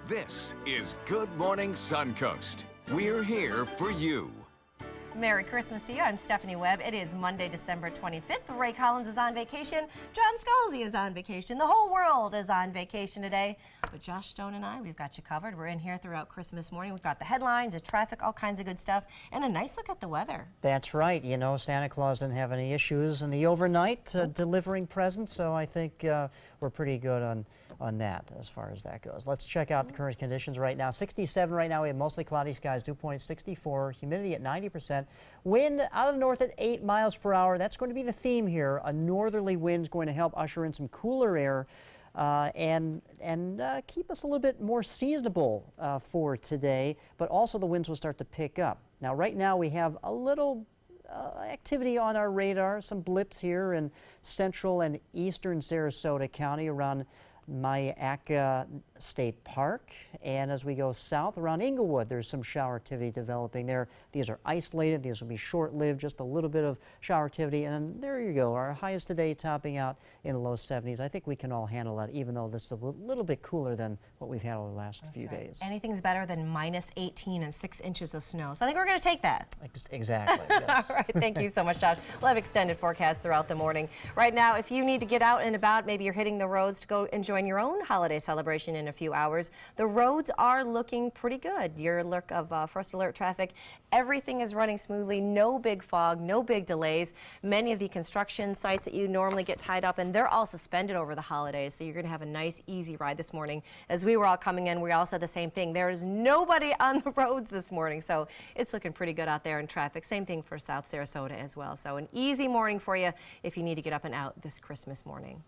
This is Good Morning Suncoast. We're here for you. Merry Christmas to you. I'm Stephanie Webb. It is Monday, December 25th. Ray Collins is on vacation. John Scalzi is on vacation. The whole world is on vacation today. But Josh Stone and I, we've got you covered. We're in here throughout Christmas morning. We've got the headlines, the traffic, all kinds of good stuff, and a nice look at the weather. That's right. You know, Santa Claus didn't have any issues in the overnight delivering presents, so I think we're pretty good on that as far as that goes. Let's check out the current conditions right now. 67 right now. We have mostly cloudy skies, dew point 64, humidity at 90%. Wind out of the north at 8 miles per hour. That's going to be the theme here. A northerly wind is going to help usher in some cooler air and keep us a little bit more seasonable for today, but also the winds will start to pick up. Now, right now we have a little activity on our radar, some blips here in central and eastern Sarasota County around Myakka State Park, and as we go south around Inglewood, there's some shower activity developing there. These are isolated. These will be short-lived, just a little bit of shower activity, and there you go. Our highest today topping out in the low 70s. I think we can all handle that, even though this is a little bit cooler than what we've had over the last few days. Anything's better than minus 18 and 6 inches of snow, so I think we're going to take that. Exactly. Yes. All right, thank you so much, Josh. We'll have extended forecasts throughout the morning. Right now, if you need to get out and about, maybe you're hitting the roads to go enjoy your own holiday celebration in a few hours. The roads are looking pretty good. Your look of first alert traffic, everything is running smoothly. No big fog, no big delays. Many of the construction sites that you normally get tied up in, they're all suspended over the holidays, so you're going to have a nice, easy ride this morning. As we were all coming in, we all said the same thing. There is nobody on the roads this morning, so it's looking pretty good out there in traffic. Same thing for South Sarasota as well. So an easy morning for you if you need to get up and out this Christmas morning.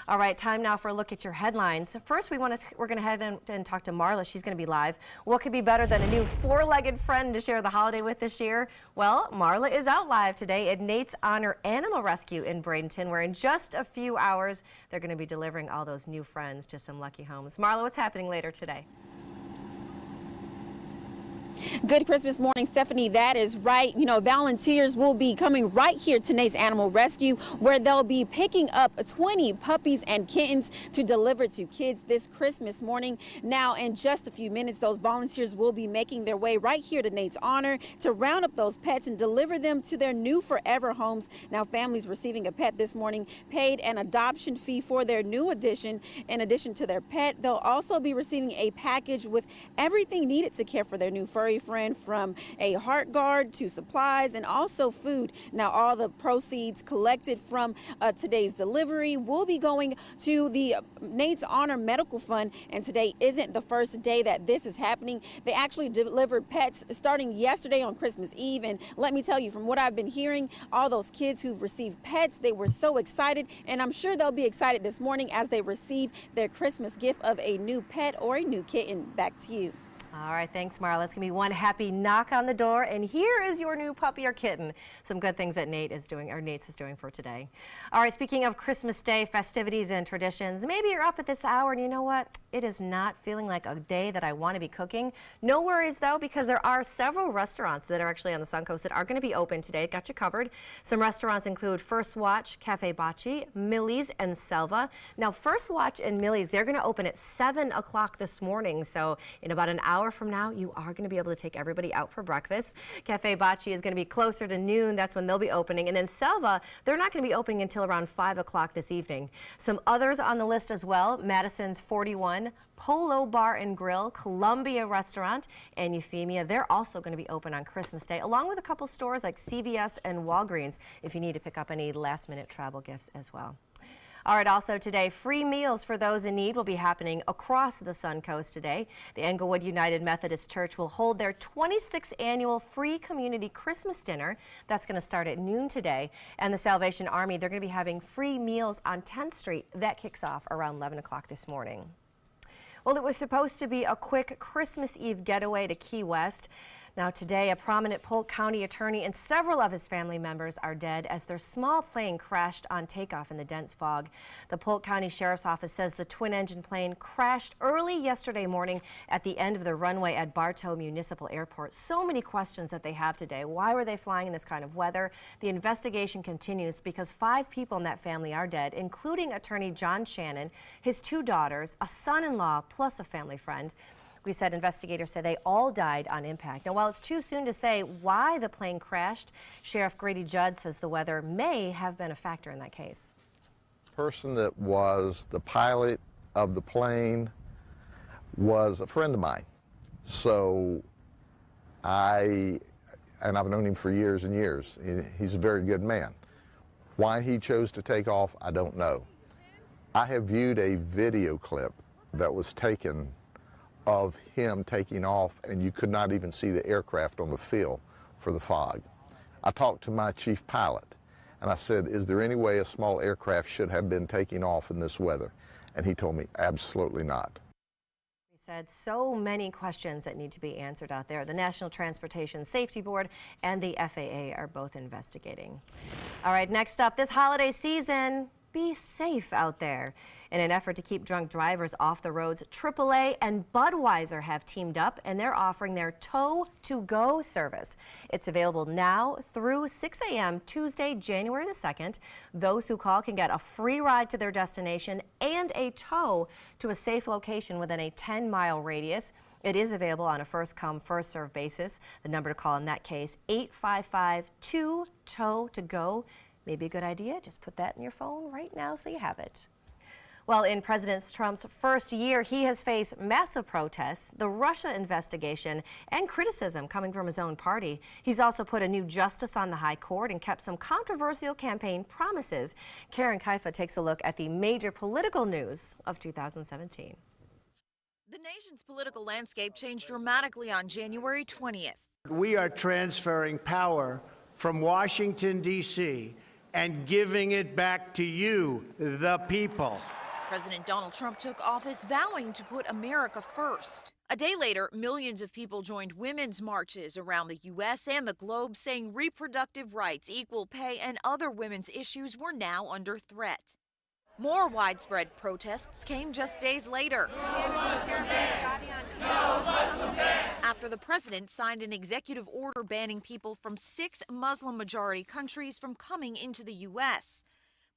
All right, time now for a look at your headlines. First, we're going to head in and talk to Marla. She's going to be live. What could be better than a new four-legged friend to share the holiday with this year? Well, Marla is out live today at Nate's Honor Animal Rescue in Bradenton, where in just a few hours, they're going to be delivering all those new friends to some lucky homes. Marla, what's happening later today? Good Christmas morning, Stephanie. That is right. You know, volunteers will be coming right here to Nate's Animal Rescue, where they'll be picking up 20 puppies and kittens to deliver to kids this Christmas morning. Now, in just a few minutes, those volunteers will be making their way right here to Nate's Honor to round up those pets and deliver them to their new forever homes. Now, families receiving a pet this morning paid an adoption fee for their new addition. In addition to their pet, they'll also be receiving a package with everything needed to care for their new furry friend, from a heart guard to supplies and also food. Now, all the proceeds collected from today's delivery will be going to the Nate's Honor Medical Fund, and today isn't the first day that this is happening. They actually delivered pets starting yesterday on Christmas Eve, and let me tell you, from what I've been hearing, all those kids who've received pets, they were so excited, and I'm sure they'll be excited this morning as they receive their Christmas gift of a new pet or a new kitten. Back to you. All right, thanks, Marla. It's going to be one happy knock on the door, and here is your new puppy or kitten. Some good things that Nate's is doing for today. All right, speaking of Christmas Day festivities and traditions, maybe you're up at this hour and you know what? It is not feeling like a day that I want to be cooking. No worries, though, because there are several restaurants that are actually on the Suncoast that are going to be open today. Got you covered. Some restaurants include First Watch, Cafe Bocce, Millie's, and Selva. Now, First Watch and Millie's, they're going to open at 7 o'clock this morning, so in about an hour from now, you are going to be able to take everybody out for breakfast. Cafe Bocce is going to be closer to noon. That's when they'll be opening. And then Selva, they're not going to be opening until around 5 o'clock this evening. Some others on the list as well: Madison's 41, Polo Bar and Grill, Columbia Restaurant, and Euphemia. They're also going to be open on Christmas Day, along with a couple stores like CVS and Walgreens if you need to pick up any last-minute travel gifts as well. All right, also today, free meals for those in need will be happening across the Suncoast today. The Englewood United Methodist Church will hold their 26th annual free community Christmas dinner. That's going to start at noon today. And the Salvation Army, they're going to be having free meals on 10th Street. That kicks off around 11 o'clock this morning. Well, it was supposed to be a quick Christmas Eve getaway to Key West. Now today, a prominent Polk County attorney and several of his family members are dead as their small plane crashed on takeoff in the dense fog. The Polk County Sheriff's Office says the twin-engine plane crashed early yesterday morning at the end of the runway at Bartow Municipal Airport. So many questions that they have today. Why were they flying in this kind of weather? The investigation continues because 5 people in that family are dead, including attorney John Shannon, his 2 daughters, a son-in-law, plus a family friend. We said investigators say they all died on impact. Now, while it's too soon to say why the plane crashed, Sheriff Grady Judd says the weather may have been a factor in that case. The person that was the pilot of the plane was a friend of mine. So I've known him for years and years. He's a very good man. Why he chose to take off, I don't know. I have viewed a video clip that was taken of him taking off, and you could not even see the aircraft on the field for the fog. I talked to my chief pilot, and I said, is there any way a small aircraft should have been taking off in this weather? And he told me, absolutely not. He said so many questions that need to be answered out there. The National Transportation Safety Board and the FAA are both investigating. All right, next up, this holiday season, be safe out there. In an effort to keep drunk drivers off the roads, AAA and Budweiser have teamed up and they're offering their Tow to Go service. It's available now through 6 a.m. Tuesday, January the 2nd. Those who call can get a free ride to their destination and a tow to a safe location within a 10-mile radius. It is available on a first-come, first-served basis. The number to call in that case, 855-2-TOW-TO-GO. Maybe a good idea, just put that in your phone right now so you have it. Well, in President Trump's first year, he has faced massive protests, the Russia investigation, and criticism coming from his own party. He's also put a new justice on the high court and kept some controversial campaign promises. Karen Kaifa takes a look at the major political news of 2017. The nation's political landscape changed dramatically on January 20th. We are transferring power from Washington, D.C., and giving it back to you, the people. President Donald Trump took office vowing to put America first. A day later, millions of people joined women's marches around the U.S. and the globe saying reproductive rights, equal pay, and other women's issues were now under threat. More widespread protests came just days later. After the president signed an executive order banning people from 6 Muslim-majority countries from coming into the U.S.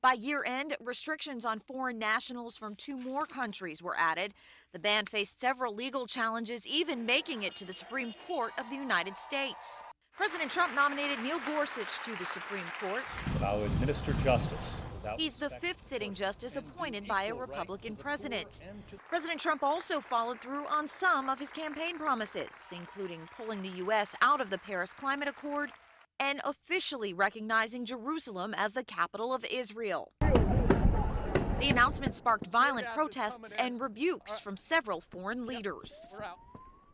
By year-end, restrictions on foreign nationals from 2 more countries were added. The ban faced several legal challenges, even making it to the Supreme Court of the United States. President Trump nominated Neil Gorsuch to the Supreme Court. I'll administer justice. He's the 5th sitting justice appointed by a Republican president. President Trump also followed through on some of his campaign promises, including pulling the U.S. out of the Paris Climate Accord and officially recognizing Jerusalem as the capital of Israel. The announcement sparked violent protests and rebukes from several foreign leaders.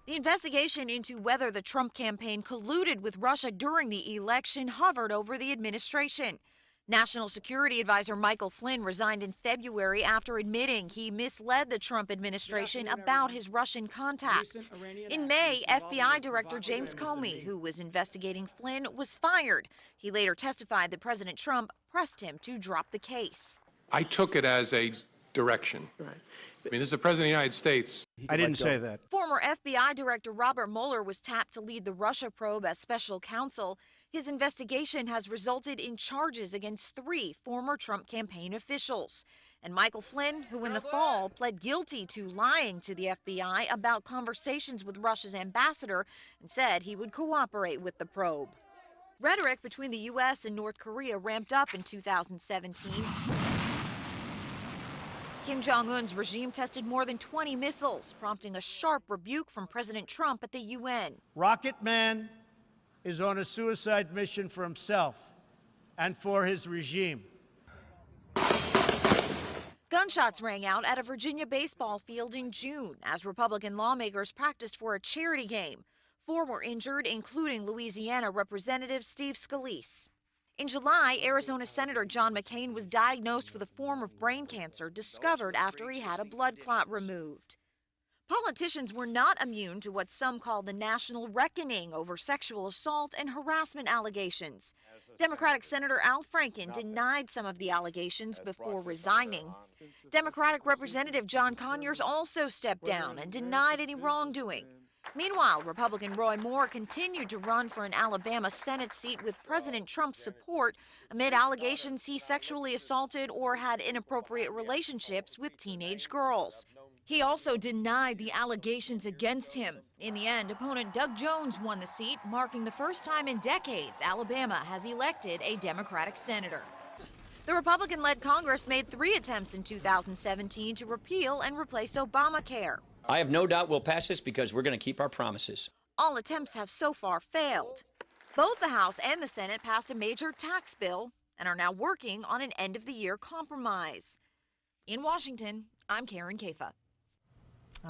The investigation into whether the Trump campaign colluded with Russia during the election hovered over the administration. National Security Advisor Michael Flynn resigned in February after admitting he misled the Trump administration about his Russian contacts. In May, FBI Director James Comey, who was investigating Flynn, was fired. He later testified that President Trump pressed him to drop the case. I took it as a direction. Right. I mean, this is the President of the United States. I didn't say that. Former FBI Director Robert Mueller was tapped to lead the Russia probe as special counsel. His investigation has resulted in charges against 3 former Trump campaign officials. And Michael Flynn, who in the fall pled guilty to lying to the FBI about conversations with Russia's ambassador and said he would cooperate with the probe. Rhetoric between the U.S. and North Korea ramped up in 2017. Kim Jong-un's regime tested more than 20 missiles, prompting a sharp rebuke from President Trump at the UN. Rocket Man is on a suicide mission for himself and for his regime. Gunshots rang out at a Virginia baseball field in June as Republican lawmakers practiced for a charity game. 4 were injured, including Louisiana Representative Steve Scalise. In July, Arizona Senator John McCain was diagnosed with a form of brain cancer discovered after he had a blood clot removed. Politicians were not immune to what some call the national reckoning over sexual assault and harassment allegations. Democratic Senator Al Franken denied some of the allegations before resigning. Democratic Representative John Conyers also stepped down and denied any wrongdoing. Meanwhile, Republican Roy Moore continued to run for an Alabama Senate seat with President Trump's support amid allegations he sexually assaulted or had inappropriate relationships with teenage girls. He also denied the allegations against him. In the end, opponent Doug Jones won the seat, marking the first time in decades Alabama has elected a Democratic senator. The Republican-led Congress made 3 attempts in 2017 to repeal and replace Obamacare. I have no doubt we'll pass this because we're going to keep our promises. All attempts have so far failed. Both the House and the Senate passed a major tax bill and are now working on an end-of-the-year compromise. In Washington, I'm Karen Kafa.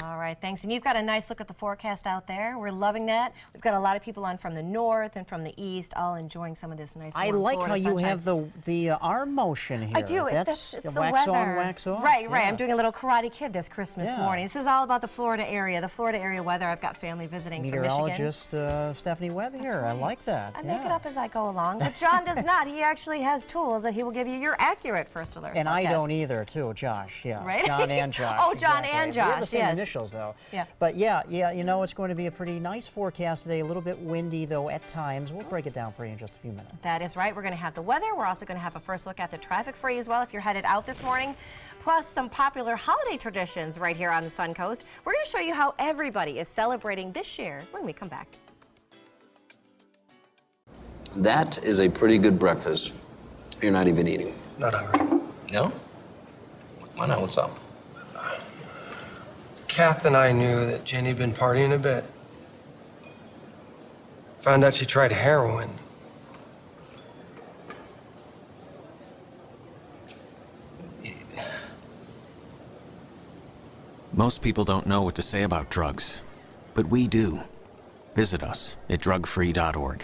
All right, thanks. And you've got a nice look at the forecast out there. We're loving that. We've got a lot of people on from the north and from the east, all enjoying some of this nice warm I like Florida how you sunshine. have the arm motion here. I do. That's It's the wax weather. on, wax off. Right. Yeah. I'm doing a little Karate Kid this Christmas Yeah. morning. This is all about the Florida area weather. I've got family visiting from Michigan. Meteorologist Stephanie Webb here. I like that. I make it up as I go along, but John does not. He actually has tools that he will give you your accurate first alert And forecast. I don't either, too, Josh. Yeah, Right? John and Josh. Oh, John exactly. and We have the Josh, same yes. initials, though. Yeah. But yeah, you know, it's going to be a pretty nice forecast today. A little bit windy, though, at times. We'll break it down for you in just a few minutes. That is right. We're going to have the weather. We're also going to have a first look at the traffic for you as well if you're headed out this morning. Plus some popular holiday traditions right here on the Suncoast. We're going to show you how everybody is celebrating this year when we come back. That is a pretty good breakfast. You're not even eating. Not hungry. No? Why not? What's up? Kath and I knew that Jenny'd been partying a bit. Found out she tried heroin. Most people don't know what to say about drugs, but we do. Visit us at drugfree.org.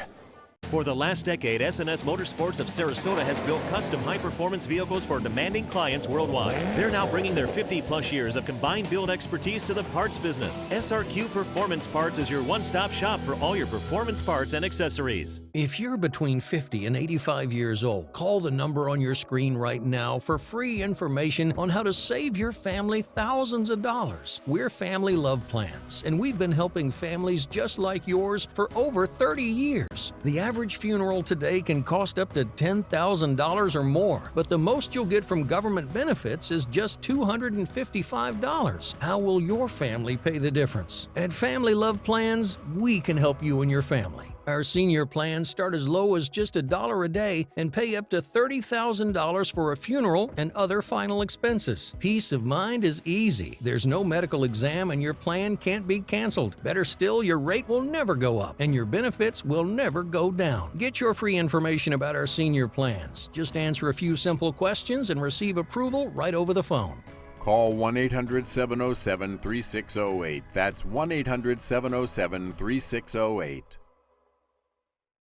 For the last decade, S&S Motorsports of Sarasota has built custom high-performance vehicles for demanding clients worldwide. They're now bringing their 50-plus years of combined build expertise to the parts business. SRQ Performance Parts is your one-stop shop for all your performance parts and accessories. If you're between 50 and 85 years old, call the number on your screen right now for free information on how to save your family thousands of dollars. We're Family Love Plans, and we've been helping families just like yours for over 30 years. The average funeral today can cost up to $10,000 or more, but the most you'll get from government benefits is just $255. How will your family pay the difference? At Family Love Plans, we can help you and your family. Our senior plans start as low as just $1 a day and pay up to $30,000 for a funeral and other final expenses. Peace of mind is easy. There's no medical exam and your plan can't be canceled. Better still, your rate will never go up and your benefits will never go down. Get your free information about our senior plans. Just answer a few simple questions and receive approval right over the phone. Call 1-800-707-3608. That's 1-800-707-3608.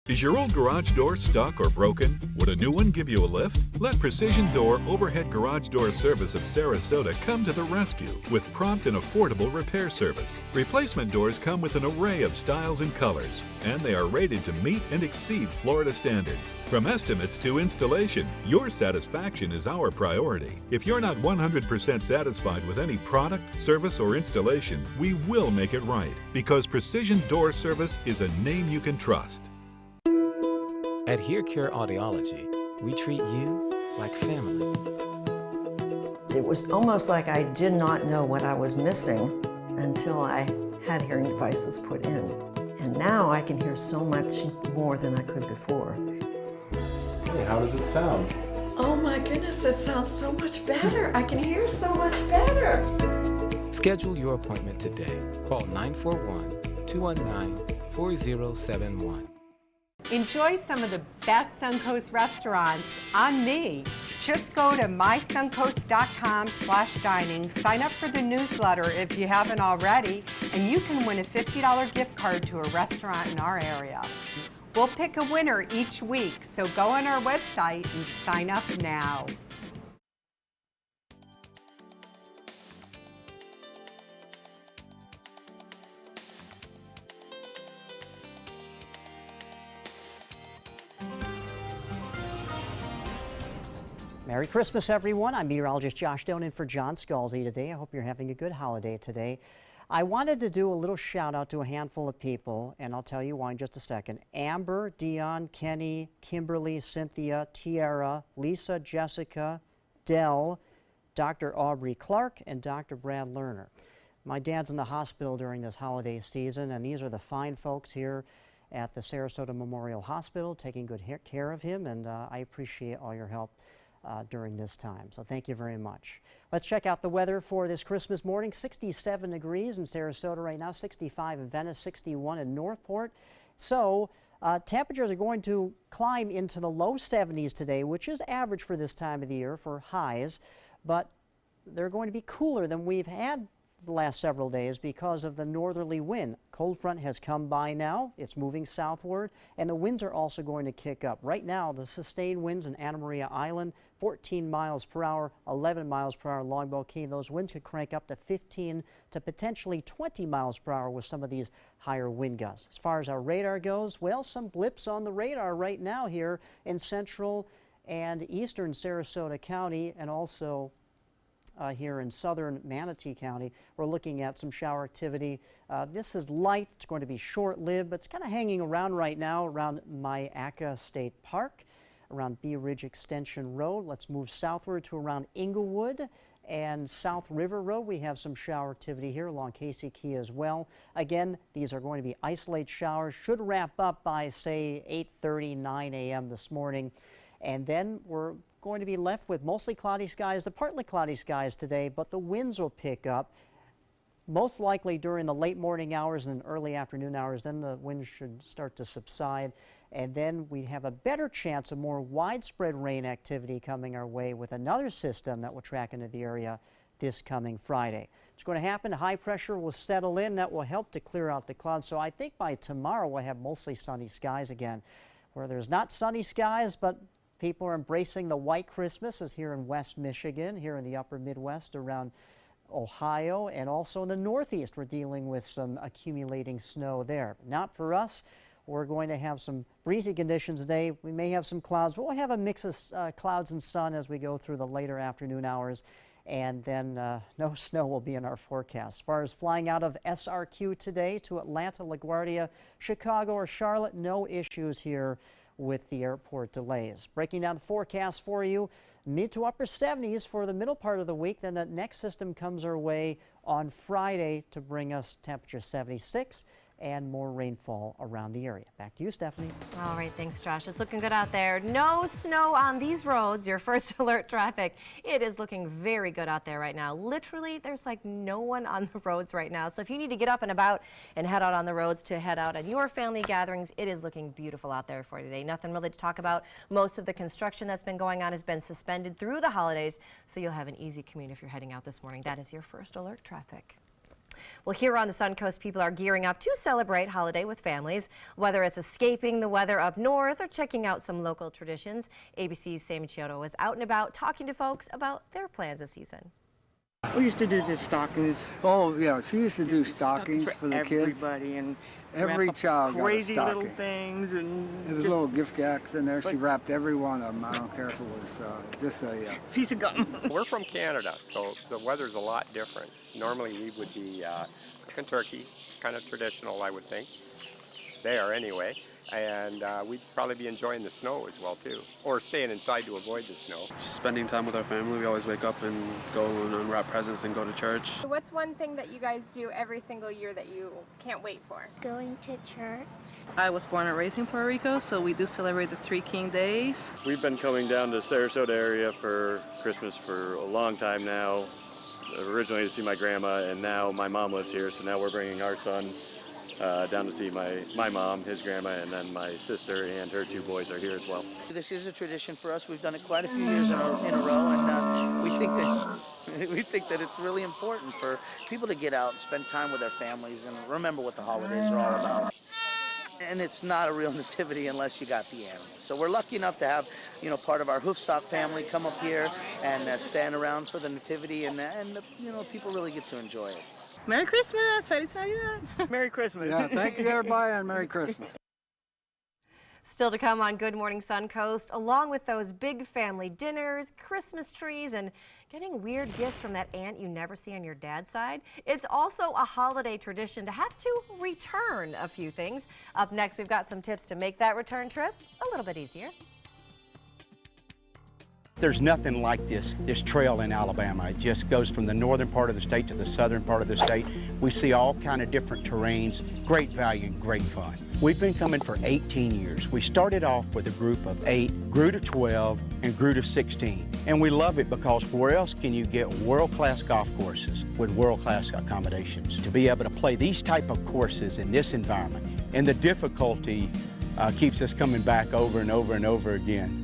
Is your old garage door stuck or broken? Would a new one give you a lift? Let Precision Door Overhead Garage Door Service of Sarasota come to the rescue with prompt and affordable repair service. Replacement doors come with an array of styles and colors, and they are rated to meet and exceed Florida standards. From estimates to installation, your satisfaction is our priority. If you're not 100% satisfied with any product, service, or installation, we will make it right, because Precision Door Service is a name you can trust. At Hear Care Audiology, we treat you like family. It was almost like I did not know what I was missing until I had hearing devices put in. And now I can hear so much more than I could before. Hey, how does it sound? Oh my goodness, it sounds so much better. I can hear so much better. Schedule your appointment today. Call 941-219-4071. Enjoy some of the best Suncoast restaurants on me. Just go to mysuncoast.com/dining, sign up for the newsletter if you haven't already, and you can win a $50 gift card to a restaurant in our area. We'll pick a winner each week, so go on our website and sign up now. Merry Christmas, everyone. I'm meteorologist Josh Stone in for John Scalzi today. I hope you're having a good holiday today. I wanted to do a little shout out to a handful of people, and I'll tell you why in just a second. Amber, Dion, Kenny, Kimberly, Cynthia, Tiara, Lisa, Jessica, Dell, Dr. Aubrey Clark, and Dr. Brad Lerner. My dad's in the hospital during this holiday season, and these are the fine folks here at the Sarasota Memorial Hospital taking good care of him, and I appreciate all your help during this time. So thank you very much. Let's check out the weather for this Christmas morning. 67 degrees in Sarasota right now, 65 in Venice, 61 in Northport. So temperatures are going to climb into the low 70s today, which is average for this time of the year for highs, but they're going to be cooler than we've had the last several days because of the northerly wind. Cold front has come by now. It's moving southward, and the winds are also going to kick up. Right now, the sustained winds in Anna Maria Island, 14 miles per hour, 11 miles per hour in Longboat Key. Those winds could crank up to 15 to potentially 20 miles per hour with some of these higher wind gusts. As far as our radar goes, well, some blips on the radar right now here in central and eastern Sarasota County, and also here in southern Manatee County. We're looking at some shower activity. This is light. It's going to be short-lived, but it's kind of hanging around right now around Myakka State Park, around Bee Ridge Extension Road. Let's move southward to around Inglewood and South River Road. We have some shower activity here along Casey Key as well. Again, these are going to be isolated showers. Should wrap up by, say, 8:30, 9 a.m. this morning. And then we're going to be left with mostly cloudy skies to partly cloudy skies today, but the winds will pick up most likely during the late morning hours and early afternoon hours. Then the winds should start to subside, and then we have a better chance of more widespread rain activity coming our way with another system that will track into the area this coming Friday. It's going to happen. High pressure will settle in. That will help to clear out the clouds. So I think by tomorrow we'll have mostly sunny skies again. Where there's not sunny skies, but people are embracing the white Christmas is here in West Michigan, here in the upper Midwest around Ohio, and also in the Northeast. We're dealing with some accumulating snow there. Not for us. We're going to have some breezy conditions today. We may have some clouds, but we'll have a mix of clouds and sun as we go through the later afternoon hours. And then no snow will be in our forecast. As far as flying out of SRQ today to Atlanta, LaGuardia, Chicago, or Charlotte, no issues here with the airport delays. Breaking down the forecast for you, mid to upper 70s for the middle part of the week. Then the next system comes our way on Friday to bring us temperature 76 and more rainfall around the area. Back to you, Stephanie. All right, thanks, Josh. It's looking good out there. No snow on these roads. Your first alert traffic. It is looking very good out there right now. Literally, there's like no one on the roads right now. So if you need to get up and about and head out on the roads to head out on your family gatherings, it is looking beautiful out there for today. Nothing really to talk about. Most of the construction that's been going on has been suspended through the holidays, so you'll have an easy commute if you're heading out this morning. That is your first alert traffic. Well, here on the Suncoast, people are gearing up to celebrate holiday with families, whether it's escaping the weather up north or checking out some local traditions. ABC's Sammy Chiodo was out and about talking to folks about their plans this season. We used to do the stockings. Oh, yeah, she used to do stockings for the kids. Everybody, and every child got a crazy stocking. little things, and there was little gift packs in there. She wrapped every one of them. I don't care if it was just a piece of gum. We're from Canada, so the weather's a lot different. Normally we would be cooking turkey, kind of traditional, I would think. There anyway. And we'd probably be enjoying the snow as well too, or staying inside to avoid the snow. Spending time with our family. We always wake up and go and unwrap presents and go to church. What's one thing that you guys do every single year that you can't wait for? Going to church. I was born and raised in Puerto Rico, so we do celebrate the Three King Days. We've been coming down to Sarasota area for Christmas for a long time now. Originally to see my grandma, and now my mom lives here, so now we're bringing our son down to see my mom, his grandma, and then my sister and her two boys are here as well. This is a tradition for us. We've done it quite a few years in a row, and we think that it's really important for people to get out and spend time with their families and remember what the holidays are all about. And it's not a real nativity unless you got the animals. So we're lucky enough to have, part of our Hoofstock family come up here and stand around for the nativity, and people really get to enjoy it. Merry Christmas! Feliz Navidad! Merry Christmas! Yeah, thank you everybody, and Merry Christmas. Still to come on Good Morning Suncoast, along with those big family dinners, Christmas trees, and getting weird gifts from that aunt you never see on your dad's side. It's also a holiday tradition to have to return a few things. Up next, we've got some tips to make that return trip a little bit easier. There's nothing like this trail in Alabama. It just goes from the northern part of the state to the southern part of the state. We see all kind of different terrains, great value, great fun. We've been coming for 18 years. We started off with a group of 8, grew to 12, and grew to 16. And we love it because where else can you get world-class golf courses with world-class accommodations? To be able to play these type of courses in this environment, and the difficulty keeps us coming back over and over and over again.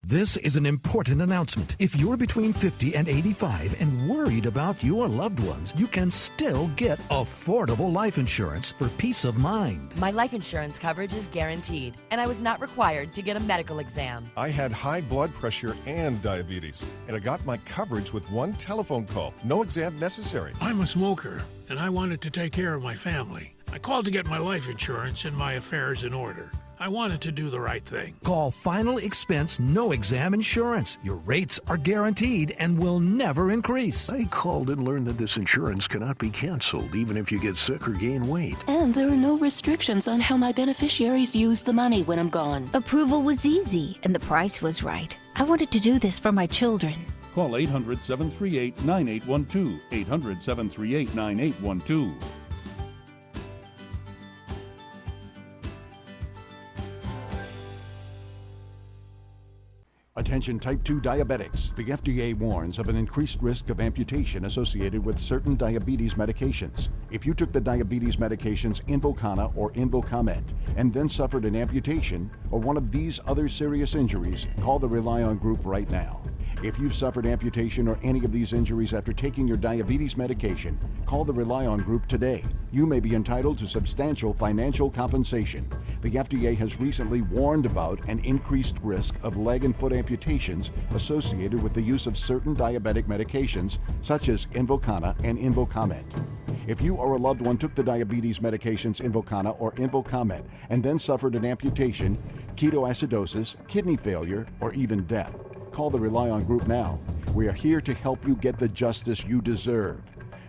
This is an important announcement. If you're between 50 and 85 and worried about your loved ones, you can still get affordable life insurance for peace of mind. My life insurance coverage is guaranteed, and I was not required to get a medical exam. I had high blood pressure and diabetes, and I got my coverage with one telephone call. No exam necessary. I'm a smoker, and I wanted to take care of my family. I called to get my life insurance and my affairs in order. I wanted to do the right thing. Call Final Expense No Exam Insurance. Your rates are guaranteed and will never increase. I called and learned that this insurance cannot be canceled even if you get sick or gain weight. And there are no restrictions on how my beneficiaries use the money when I'm gone. Approval was easy and the price was right. I wanted to do this for my children. Call 800-738-9812. 800-738-9812. Attention type 2 diabetics. The FDA warns of an increased risk of amputation associated with certain diabetes medications. If you took the diabetes medications Invokana or Invokamet and then suffered an amputation or one of these other serious injuries, call the Rely On group right now. If you've suffered amputation or any of these injuries after taking your diabetes medication, call the Rely On group today. You may be entitled to substantial financial compensation. The FDA has recently warned about an increased risk of leg and foot amputations associated with the use of certain diabetic medications such as Invokana and Invokamet. If you or a loved one took the diabetes medications Invokana or Invokamet and then suffered an amputation, ketoacidosis, kidney failure, or even death, call the Rely On group now. We are here to help you get the justice you deserve.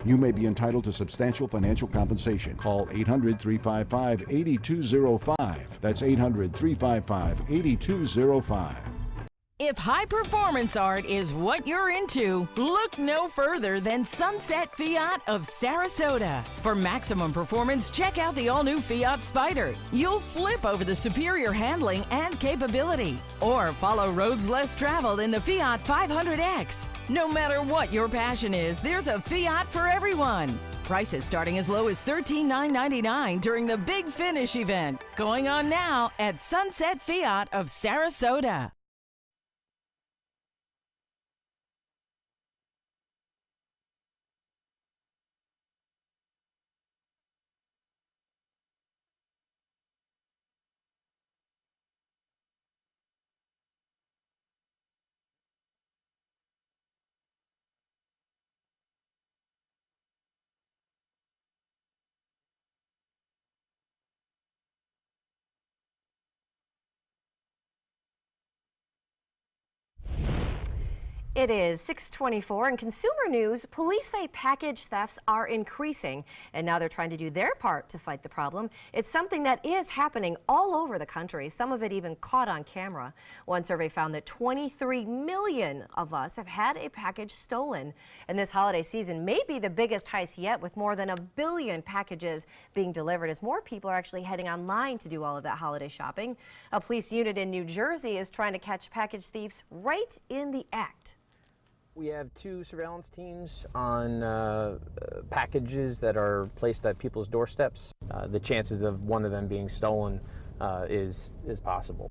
You may be entitled to substantial financial compensation. Call 800-355-8205. That's 800-355-8205. If high performance art is what you're into, look no further than Sunset Fiat of Sarasota. For maximum performance, check out the all-new Fiat Spider. You'll flip over the superior handling and capability. Or follow roads less traveled in the Fiat 500X. No matter what your passion is, there's a Fiat for everyone. Prices starting as low as $13,999 during the Big Finish event. Going on now at Sunset Fiat of Sarasota. It is 6:24 in consumer news. Police say package thefts are increasing, and now they're trying to do their part to fight the problem. It's something that is happening all over the country, some of it even caught on camera. One survey found that 23 million of us have had a package stolen. And this holiday season may be the biggest heist yet, with more than 1 billion packages being delivered as more people are actually heading online to do all of that holiday shopping. A police unit in New Jersey is trying to catch package thieves right in the act. We have 2 surveillance teams on packages that are placed at people's doorsteps. The chances of one of them being stolen is possible.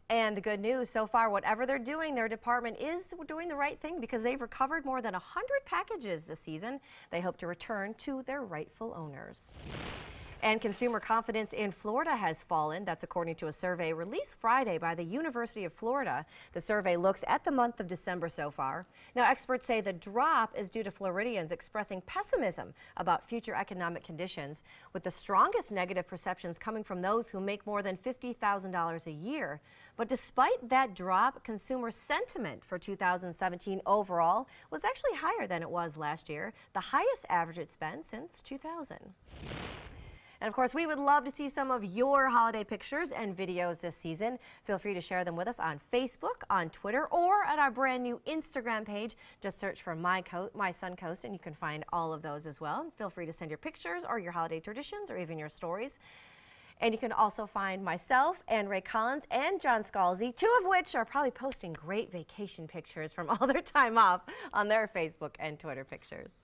And the good news so far, whatever they're doing, their department is doing the right thing because they've recovered more than 100 packages this season. They hope to return to their rightful owners. And consumer confidence in Florida has fallen. That's according to a survey released Friday by the University of Florida. The survey looks at the month of December so far. Now, experts say the drop is due to Floridians expressing pessimism about future economic conditions, with the strongest negative perceptions coming from those who make more than $50,000 a year. But despite that drop, consumer sentiment for 2017 overall was actually higher than it was last year, the highest average it's been since 2000. And of course, we would love to see some of your holiday pictures and videos this season. Feel free to share them with us on Facebook, on Twitter, or at our brand new Instagram page. Just search for My Suncoast, and you can find all of those as well. Feel free to send your pictures or your holiday traditions or even your stories. And you can also find myself and Ray Collins and John Scalzi, two of which are probably posting great vacation pictures from all their time off on their Facebook and Twitter pictures.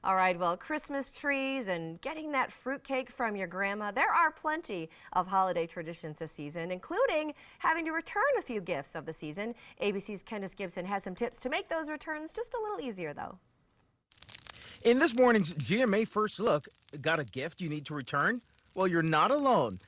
All right, well, Christmas trees and getting that fruitcake from your grandma. There are plenty of holiday traditions this season, including having to return a few gifts of the season. ABC's Candace Gibson has some tips to make those returns just a little easier, though. In this morning's GMA First Look, got a gift you need to return? Well, you're not alone.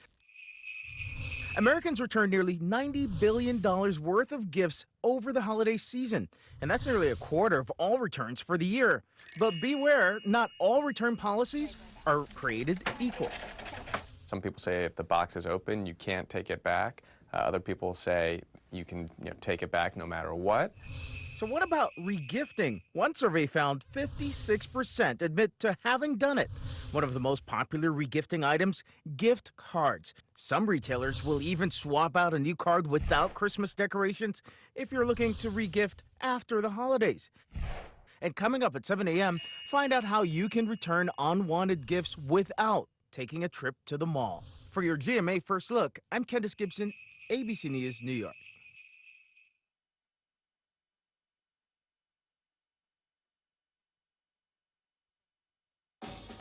Americans return nearly $90 billion worth of gifts over the holiday season, and that's nearly a quarter of all returns for the year. But beware, not all return policies are created equal. Some people say if the box is open, you can't take it back. Other people say you can take it back no matter what. So what about regifting? One survey found 56% admit to having done it. One of the most popular regifting items, gift cards. Some retailers will even swap out a new card without Christmas decorations if you're looking to regift after the holidays. And coming up at 7 a.m., find out how you can return unwanted gifts without taking a trip to the mall. For your GMA First Look, I'm Candace Gibson, ABC News, New York.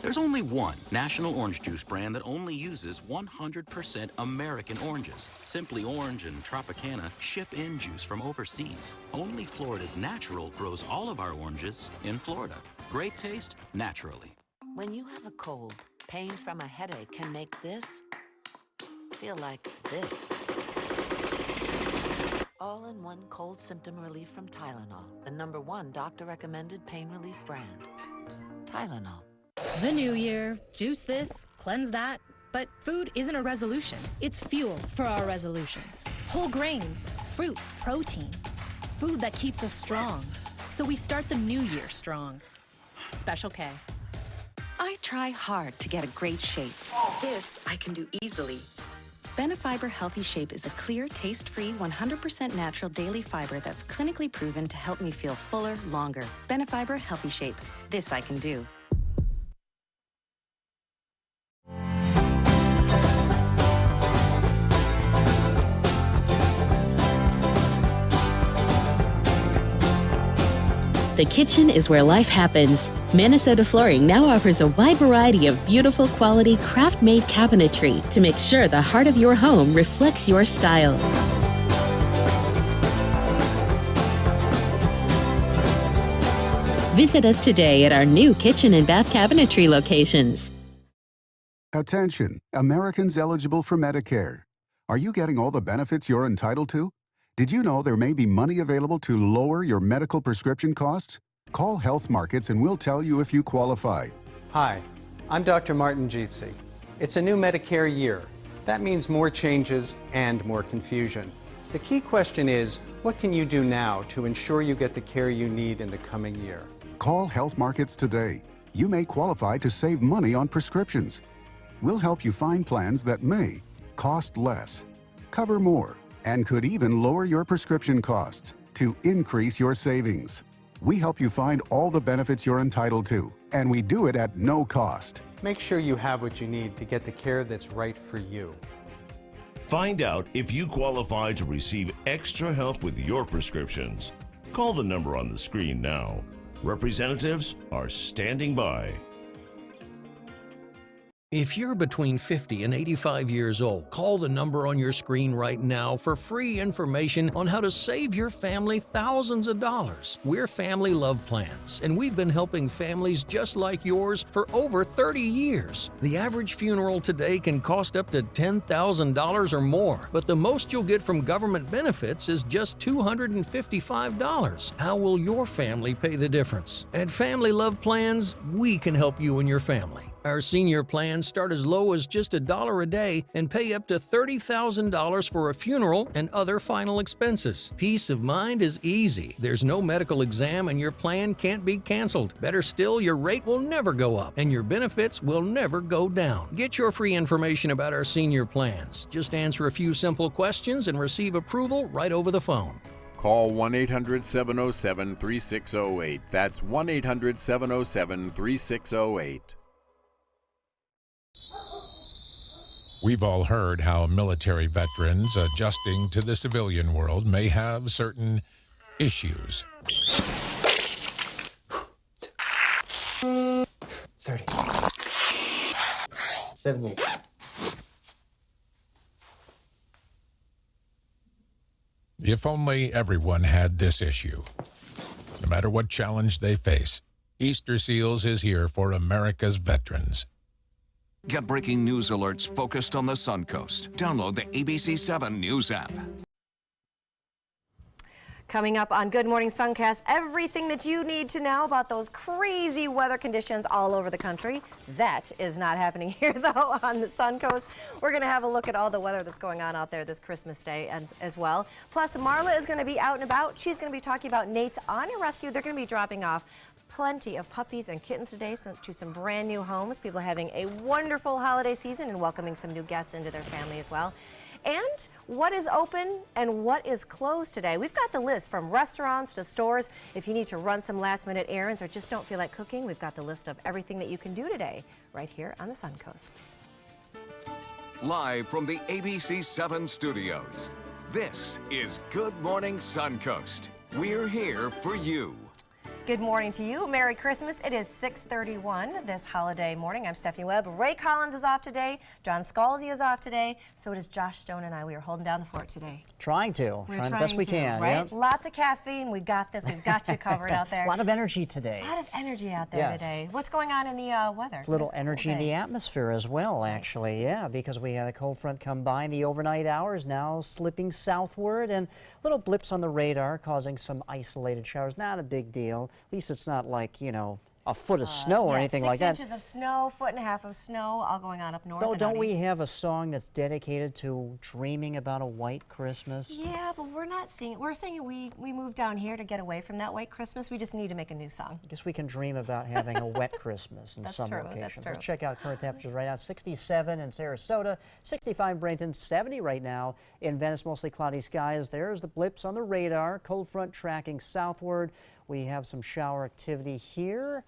There's only one national orange juice brand that only uses 100% American oranges. Simply Orange and Tropicana ship in juice from overseas. Only Florida's Natural grows all of our oranges in Florida. Great taste, naturally. When you have a cold, pain from a headache can make this feel like this. All-in-one cold symptom relief from Tylenol, the #1 doctor-recommended pain relief brand. Tylenol. The new year, juice this, cleanse that. But food isn't a resolution. It's fuel for our resolutions. Whole grains, fruit, protein. Food that keeps us strong. So we start the new year strong. Special K. I try hard to get a great shape. This I can do easily. Benefiber Healthy Shape is a clear, taste-free, 100% natural daily fiber that's clinically proven to help me feel fuller, longer. Benefiber Healthy Shape. This I can do. The kitchen is where life happens. Minnesota Flooring now offers a wide variety of beautiful quality craft-made cabinetry to make sure the heart of your home reflects your style. Visit us today at our new kitchen and bath cabinetry locations. Attention, Americans eligible for Medicare. Are you getting all the benefits you're entitled to? Did you know there may be money available to lower your medical prescription costs? Call Health Markets and we'll tell you if you qualify. Hi, I'm Dr. Martin Jeetsi. It's a new Medicare year. That means more changes and more confusion. The key question is, what can you do now to ensure you get the care you need in the coming year? Call Health Markets today. You may qualify to save money on prescriptions. We'll help you find plans that may cost less, cover more, and could even lower your prescription costs to increase your savings. We help you find all the benefits you're entitled to, and we do it at no cost. Make sure you have what you need to get the care that's right for you. Find out if you qualify to receive extra help with your prescriptions. Call the number on the screen now. Representatives are standing by. If you're between 50 and 85 years old, call the number on your screen right now for free information on how to save your family thousands of dollars. We're Family Love Plans, and we've been helping families just like yours for over 30 years. The average funeral today can cost up to $10,000 or more, but the most you'll get from government benefits is just $255. How will your family pay the difference? At Family Love Plans, we can help you and your family. Our senior plans start as low as just $1 a day and pay up to $30,000 for a funeral and other final expenses. Peace of mind is easy. There's no medical exam and your plan can't be canceled. Better still, your rate will never go up and your benefits will never go down. Get your free information about our senior plans. Just answer a few simple questions and receive approval right over the phone. Call 1-800-707-3608. That's 1-800-707-3608. We've all heard how military veterans adjusting to the civilian world may have certain issues. 30. 70. If only everyone had this issue. No matter what challenge they face, Easter Seals is here for America's veterans. Get breaking news alerts focused on the Suncoast. Download the ABC7 News app. Coming up on Good Morning Suncast, everything that you need to know about those crazy weather conditions all over the country. That is not happening here, though, on the Suncoast. We're going to have a look at all the weather that's going on out there this Christmas Day as well. Plus, Marla is going to be out and about. She's going to be talking about Nate's Honor Rescue. They're going to be dropping off plenty of puppies and kittens today to some brand new homes. People are having a wonderful holiday season and welcoming some new guests into their family as well. And what is open and what is closed today. We've got the list from restaurants to stores. If you need to run some last-minute errands or just don't feel like cooking, we've got the list of everything that you can do today right here on the Suncoast. Live from the ABC7 studios, this is Good Morning Suncoast. We're here for you. Good morning to you. Merry Christmas. It is 6:31 this holiday morning. I'm Stephanie Webb. Ray Collins is off today. John Scalzi is off today. So it is Josh Stone and I. We are holding down the fort today. Trying to the best we can. Right? Yep. Lots of caffeine. We've got this. We've got you covered out there. A lot of energy today. A lot of energy out there today. What's going on in the weather? A little energy in the atmosphere as well, actually. Yeah, because we had a cold front come by in the overnight hours, now slipping southward, and little blips on the radar causing some isolated showers. Not a big deal. At least it's not like, you know, a foot of snow or anything like that. 6 inches of snow, 1.5 feet of snow, all going on up north. Though, don't we have a song that's dedicated to dreaming about a white Christmas? Yeah, but we're not singing. We're saying we moved down here to get away from that white Christmas. We just need to make a new song. I guess we can dream about having a wet Christmas in some locations. That's true. Let's check out current temperatures right now. 67 in Sarasota, 65 in Bradenton, 70 right now in Venice. Mostly cloudy skies. There's the blips on the radar. Cold front tracking southward. We have some shower activity here.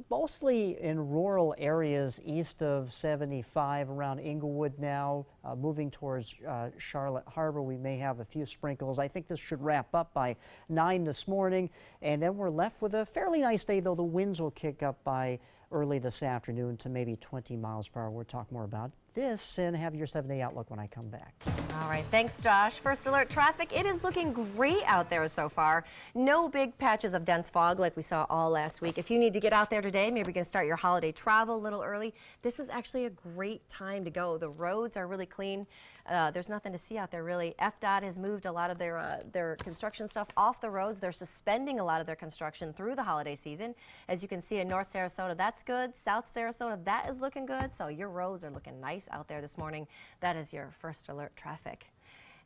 Mostly in rural areas east of 75 around Inglewood now, moving towards Charlotte Harbor. We may have a few sprinkles. I think this should wrap up by 9 this morning, and then we're left with a fairly nice day, though the winds will kick up by early this afternoon to maybe 20 miles per hour. We'll talk more about this and have your 7-day outlook when I come back. All right, thanks, Josh. First alert traffic, it is looking great out there so far. No big patches of dense fog like we saw all last week. If you need to get out there today, maybe you're going to start your holiday travel a little early. This is actually a great time to go. The roads are really clean. There's nothing to see out there, really. FDOT has moved a lot of their construction stuff off the roads. They're suspending a lot of their construction through the holiday season. As you can see in North Sarasota, that's good. South Sarasota, that is looking good. So your roads are looking nice out there this morning. That is your first alert traffic.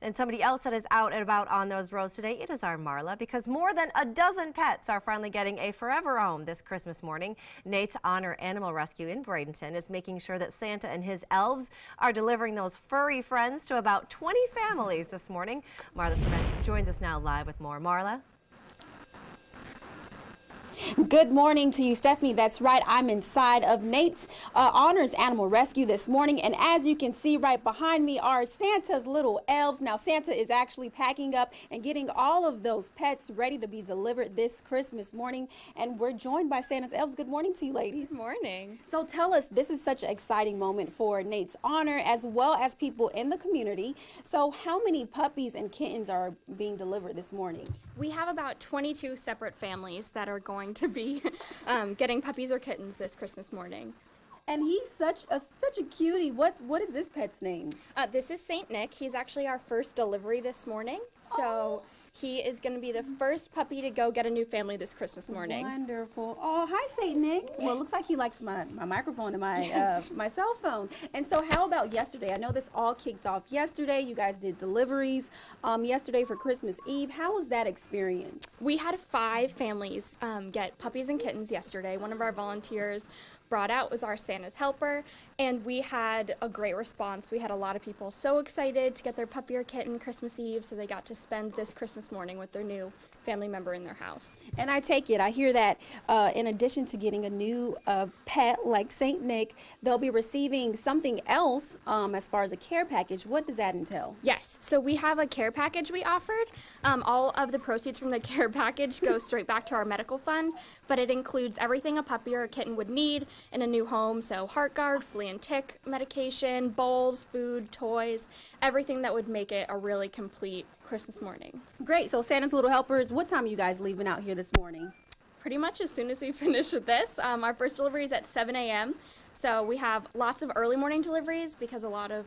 And somebody else that is out and about on those roads today, it is our Marla, because more than a dozen pets are finally getting a forever home this Christmas morning. Nate's Honor Animal Rescue in Bradenton is making sure that Santa and his elves are delivering those furry friends to about 20 families this morning. Marla Spence joins us now live with more. Marla? Good morning to you, Stephanie. That's right. I'm inside of Nate's Honors Animal Rescue this morning. And as you can see right behind me are Santa's little elves. Now, Santa is actually packing up and getting all of those pets ready to be delivered this Christmas morning. And we're joined by Santa's elves. Good morning to you, ladies. Good morning. So tell us, this is such an exciting moment for Nate's Honor as well as people in the community. So how many puppies and kittens are being delivered this morning? We have about 22 separate families that are going to be getting puppies or kittens this Christmas morning. And he's such a cutie. What is this pet's name? This is Saint Nick. He's actually our first delivery this morning. So he is going to be the first puppy to go get a new family this Christmas morning. Wonderful. Oh, hi, Saint Nick. Well, it looks like he likes my microphone and my my cell phone. And so how about yesterday? I know this all kicked off yesterday. You guys did deliveries yesterday for Christmas Eve. How was that experience? We had 5 families get puppies and kittens yesterday. One of our volunteers brought out was our Santa's helper, and we had a great response. We had a lot of people so excited to get their puppy or kitten Christmas Eve, so they got to spend this Christmas morning with their new family member in their house. And I take it, I hear that in addition to getting a new pet like Saint Nick, they'll be receiving something else as far as a care package. What does that entail? Yes, so we have a care package we offered. All of the proceeds from the care package go straight back to our medical fund, but it includes everything a puppy or a kitten would need in a new home, so heart guard, flea and tick medication, bowls, food, toys, everything that would make it a really complete Christmas morning. Great, so Santa's Little Helpers, what time are you guys leaving out here this morning? Pretty much as soon as we finish with this. Our first delivery is at 7 a.m. So we have lots of early morning deliveries because a lot of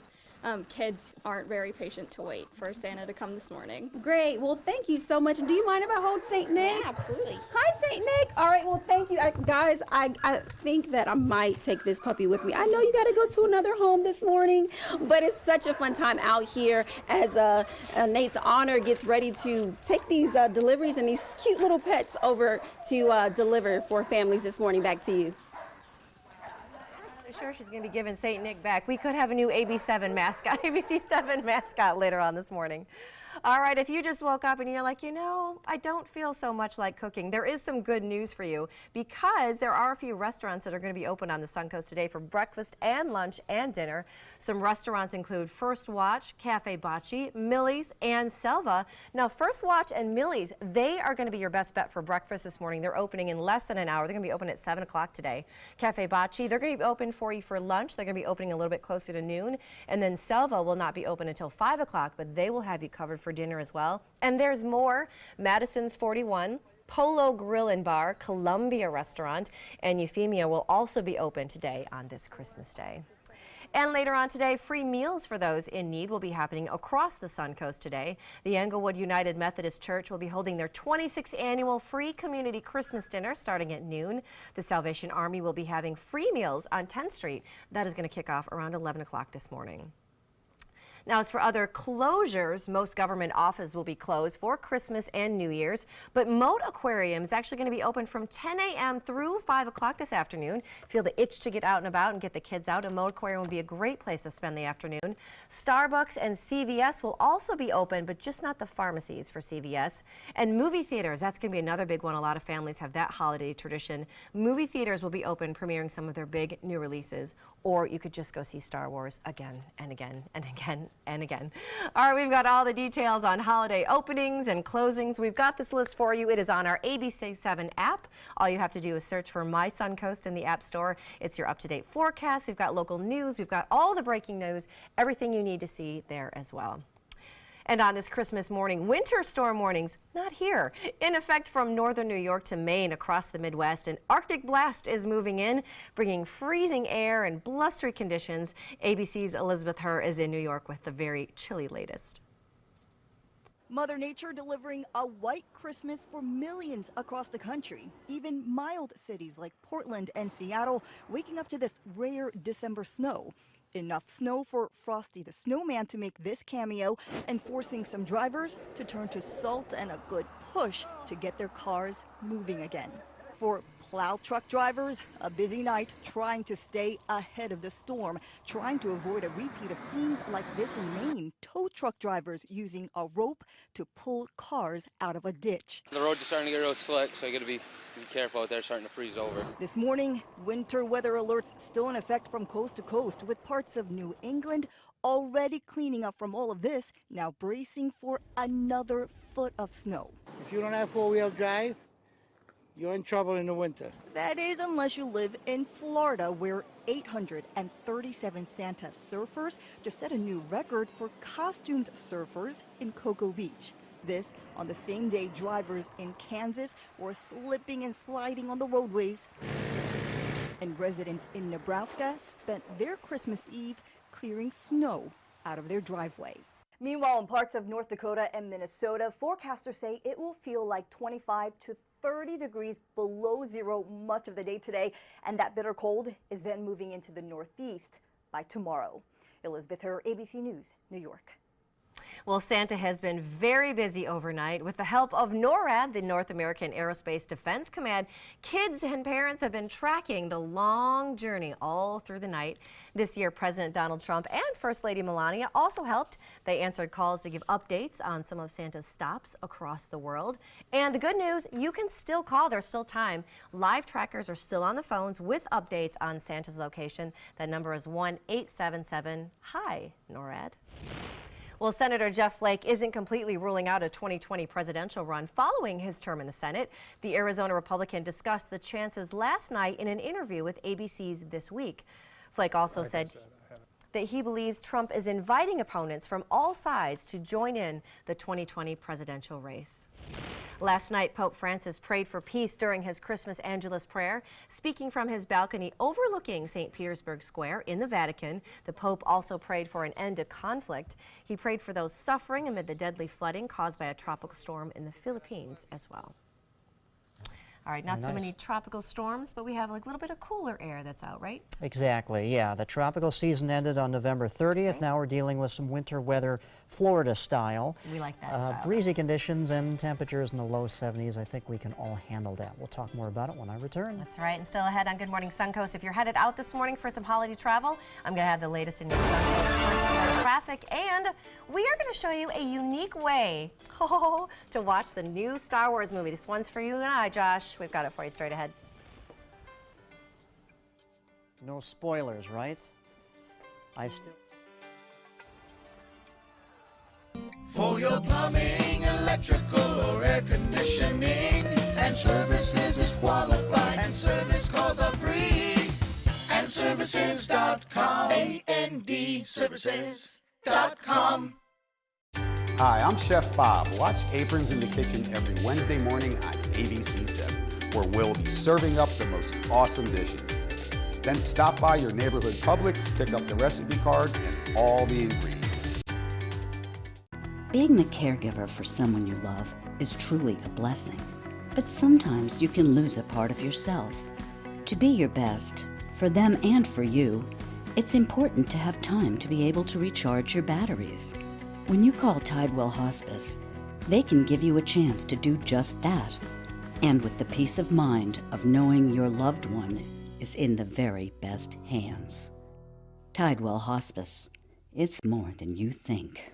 kids aren't very patient to wait for Santa to come this morning. Great. Well, thank you so much. Do you mind if I hold Saint Nick? Yeah, absolutely. Hi, Saint Nick. All right. Well, thank you. Guys, I think that I might take this puppy with me. I know you got to go to another home this morning, but it's such a fun time out here as Nate's Honor gets ready to take these deliveries and these cute little pets over to deliver for families this morning. Back to you. Sure, she's going to be giving Saint Nick back. We could have a new ABC7 mascot later on this morning. All right, if you just woke up and you're like, you know, I don't feel so much like cooking, there is some good news for you because there are a few restaurants that are going to be open on the Suncoast today for breakfast and lunch and dinner. Some restaurants include First Watch, Cafe Bocce, Millie's, and Selva. Now, First Watch and Millie's, they are going to be your best bet for breakfast this morning. They're opening in less than an hour. They're going to be open at 7 o'clock today. Cafe Bocce, they're going to be open for you for lunch. They're going to be opening a little bit closer to noon. And then Selva will not be open until 5 o'clock, but they will have you covered for dinner as well. And there's more. Madison's 41, Polo Grill and Bar, Columbia Restaurant, and Euphemia will also be open today on this Christmas Day. And later on today, free meals for those in need will be happening across the Suncoast today. The Englewood United Methodist Church will be holding their 26th annual free community Christmas dinner starting at noon. The Salvation Army will be having free meals on 10th Street. That is going to kick off around 11 o'clock this morning. Now, as for other closures, most government offices will be closed for Christmas and New Year's, but Moat Aquarium is actually going to be open from 10 a.m. through 5 o'clock this afternoon. Feel the itch to get out and about and get the kids out, and Moat Aquarium will be a great place to spend the afternoon. Starbucks and CVS will also be open, but just not the pharmacies for CVS. And movie theaters, that's going to be another big one. A lot of families have that holiday tradition. Movie theaters will be open, premiering some of their big new releases, or you could just go see Star Wars again and again and again and again. All right, we've got all the details on holiday openings and closings. We've got this list for you. It is on our ABC7 app. All you have to do is search for My Suncoast in the App Store. It's your up-to-date forecast. We've got local news. We've got all the breaking news, everything you need to see there as well. And on this Christmas morning, winter storm warnings, not here. In effect from northern New York to Maine across the Midwest, an Arctic blast is moving in, bringing freezing air and blustery conditions. ABC's Elizabeth Herr is in New York with the very chilly latest. Mother Nature delivering a white Christmas for millions across the country. Even mild cities like Portland and Seattle waking up to this rare December snow. Enough snow for Frosty the Snowman to make this cameo and forcing some drivers to turn to salt and a good push to get their cars moving again. For plow truck drivers, a busy night trying to stay ahead of the storm, trying to avoid a repeat of scenes like this in Maine. Tow truck drivers using a rope to pull cars out of a ditch. The roads are starting to get real slick, so you got to be careful out there, starting to freeze over. This morning, winter weather alerts still in effect from coast to coast, with parts of New England already cleaning up from all of this, now bracing for another foot of snow. If you don't have four-wheel drive, you're in trouble in the winter. That is, unless you live in Florida, where 837 Santa surfers just set a new record for costumed surfers in Cocoa Beach. This on the same day drivers in Kansas were slipping and sliding on the roadways. And residents in Nebraska spent their Christmas Eve clearing snow out of their driveway. Meanwhile, in parts of North Dakota and Minnesota, forecasters say it will feel like 25 to 30 degrees below zero much of the day today, and that bitter cold is then moving into the Northeast by tomorrow. Elizabeth Herr, ABC News, New York. Well, Santa has been very busy overnight. With the help of NORAD, the North American Aerospace Defense Command, kids and parents have been tracking the long journey all through the night. This year, President Donald Trump and First Lady Melania also helped. They answered calls to give updates on some of Santa's stops across the world. And the good news, you can still call. There's still time. Live trackers are still on the phones with updates on Santa's location. That number is 1-877-HI-NORAD. Well, Senator Jeff Flake isn't completely ruling out a 2020 presidential run following his term in the Senate. The Arizona Republican discussed the chances last night in an interview with ABC's This Week. Flake also said that he believes Trump is inviting opponents from all sides to join in the 2020 presidential race. Last night, Pope Francis prayed for peace during his Christmas Angelus prayer. Speaking from his balcony overlooking St. Petersburg Square in the Vatican, the Pope also prayed for an end to conflict. He prayed for those suffering amid the deadly flooding caused by a tropical storm in the Philippines as well. All right, not so many tropical storms, but we have like a little bit of cooler air that's out, right? Exactly, yeah. The tropical season ended on November 30th. Okay. Now we're dealing with some winter weather, Florida style. We like that style. Breezy conditions and temperatures in the low 70s. I think we can all handle that. We'll talk more about it when I return. That's right, and still ahead on Good Morning Suncoast. If you're headed out this morning for some holiday travel, I'm going to have the latest in your Suncoast traffic, and we are going to show you a unique way to watch the new Star Wars movie. This one's for you and I, Josh. We've got it for you straight ahead. No spoilers, right? I still... For your plumbing, electrical, or air conditioning, and services is qualified, and service calls are free. And services.com, A-N-D, services.com. Hi, I'm Chef Bob. Watch Aprons in the Kitchen every Wednesday morning on ABC 7, where we'll be serving up the most awesome dishes. Then stop by your neighborhood Publix, pick up the recipe card and all the ingredients. Being the caregiver for someone you love is truly a blessing. But sometimes you can lose a part of yourself. To be your best, for them and for you, it's important to have time to be able to recharge your batteries. When you call Tidewell Hospice, they can give you a chance to do just that. And with the peace of mind of knowing your loved one is in the very best hands. Tidewell Hospice. It's more than you think.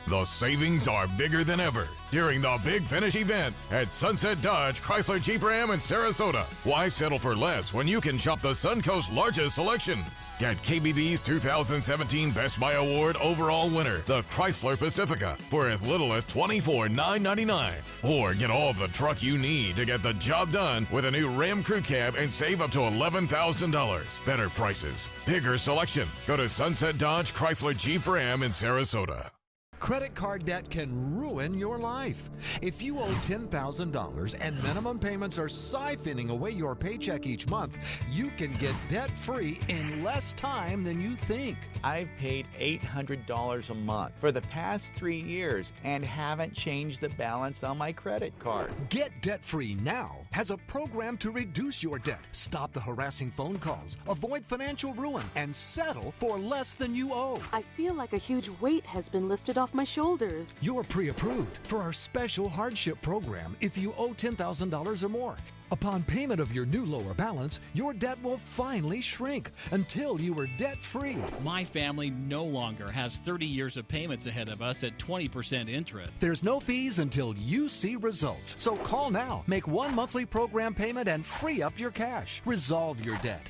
The savings are bigger than ever during the Big Finish event at Sunset Dodge Chrysler Jeep Ram in Sarasota. Why settle for less when you can shop the Suncoast largest selection? Get KBB's 2017 Best Buy Award overall winner, the Chrysler Pacifica, for as little as $24,999. Or get all the truck you need to get the job done with a new Ram Crew Cab and save up to $11,000. Better prices, bigger selection. Go to Sunset Dodge Chrysler Jeep Ram in Sarasota. Credit card debt can ruin your life. If you owe $10,000 and minimum payments are siphoning away your paycheck each month, you can get debt-free in less time than you think. I've paid $800 a month for the past 3 years and haven't changed the balance on my credit card. Get debt-free now has a program to reduce your debt, stop the harassing phone calls, avoid financial ruin, and settle for less than you owe. I feel like a huge weight has been lifted off my shoulders. You're pre-approved for our special hardship program if you owe $10,000 or more. Upon payment of your new lower balance, your debt will finally shrink until you are debt-free. My family no longer has 30 years of payments ahead of us at 20% interest. There's no fees until you see results. So call now, make one monthly program payment, and free up your cash. Resolve your debt.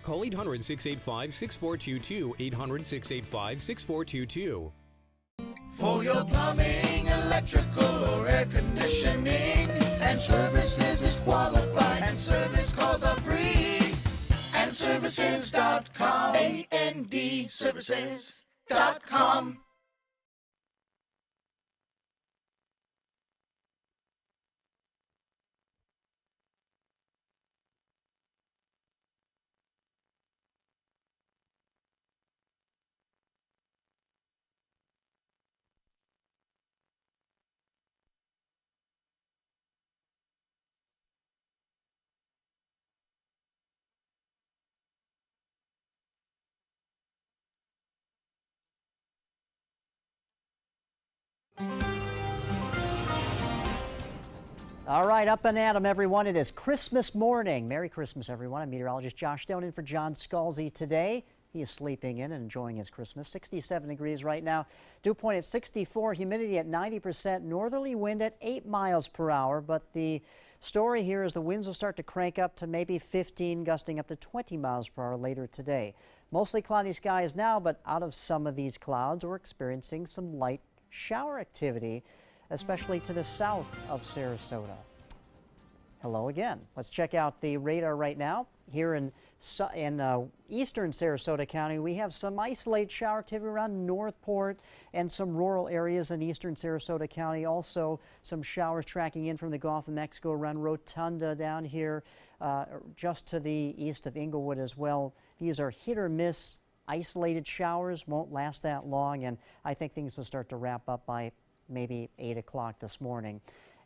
Call 800-685-6422, 800-685-6422. For your plumbing, electrical, or air conditioning, and services is qualified, and service calls are free. And services.com, A-N-D, services.com. All right, up and at 'em, everyone. It is Christmas morning. Merry Christmas, everyone. I'm meteorologist Josh Stone in for John Scalzi today. He is sleeping in and enjoying his Christmas. 67 degrees right now. Dew point at 64, humidity at 90%, northerly wind at 8 miles per hour. But the story here is the winds will start to crank up to maybe 15, gusting up to 20 miles per hour later today. Mostly cloudy skies now, but out of some of these clouds, we're experiencing some light shower activity, especially to the south of Sarasota. Hello again. Let's check out the radar right now. Here in eastern Sarasota County, we have some isolated shower activity around Northport and some rural areas in eastern Sarasota County. Also, some showers tracking in from the Gulf of Mexico around Rotunda down here, just to the east of Inglewood as well. These are hit or miss isolated showers, won't last that long, and I think things will start to wrap up by maybe 8 o'clock this morning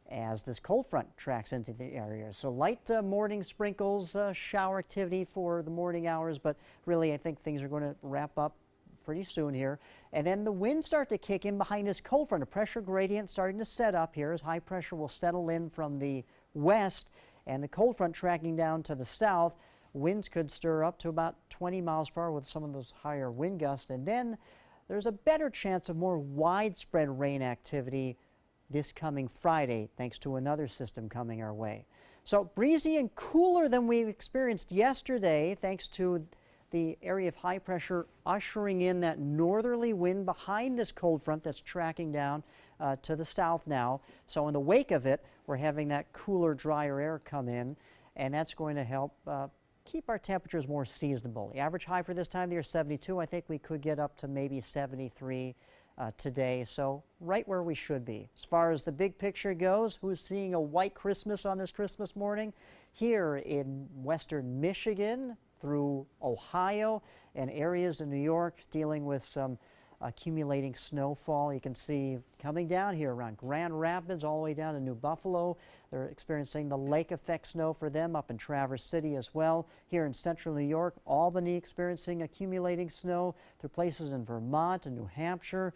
as this cold front tracks into the area. So light morning sprinkles, shower activity for the morning hours, but really I think things are going to wrap up pretty soon here. And then the winds start to kick in behind this cold front. A pressure gradient starting to set up here as high pressure will settle in from the west and the cold front tracking down to the south. Winds could stir up to about 20 miles per hour with some of those higher wind gusts. And then there's a better chance of more widespread rain activity this coming Friday, thanks to another system coming our way. So breezy and cooler than we experienced yesterday, thanks to the area of high pressure ushering in that northerly wind behind this cold front that's tracking down to the south now. So in the wake of it, we're having that cooler, drier air come in, and that's going to help keep our temperatures more seasonable. The average high for this time of the year is 72. I think we could get up to maybe 73 today, so right where we should be. As far as the big picture goes, who's seeing a white Christmas on this Christmas morning? Here in western Michigan through Ohio and areas in New York dealing with some accumulating snowfall. You can see coming down here around Grand Rapids all the way down to New Buffalo. They're experiencing the lake effect snow for them up in Traverse City as well. Here in central New York, Albany experiencing accumulating snow through places in Vermont and New Hampshire.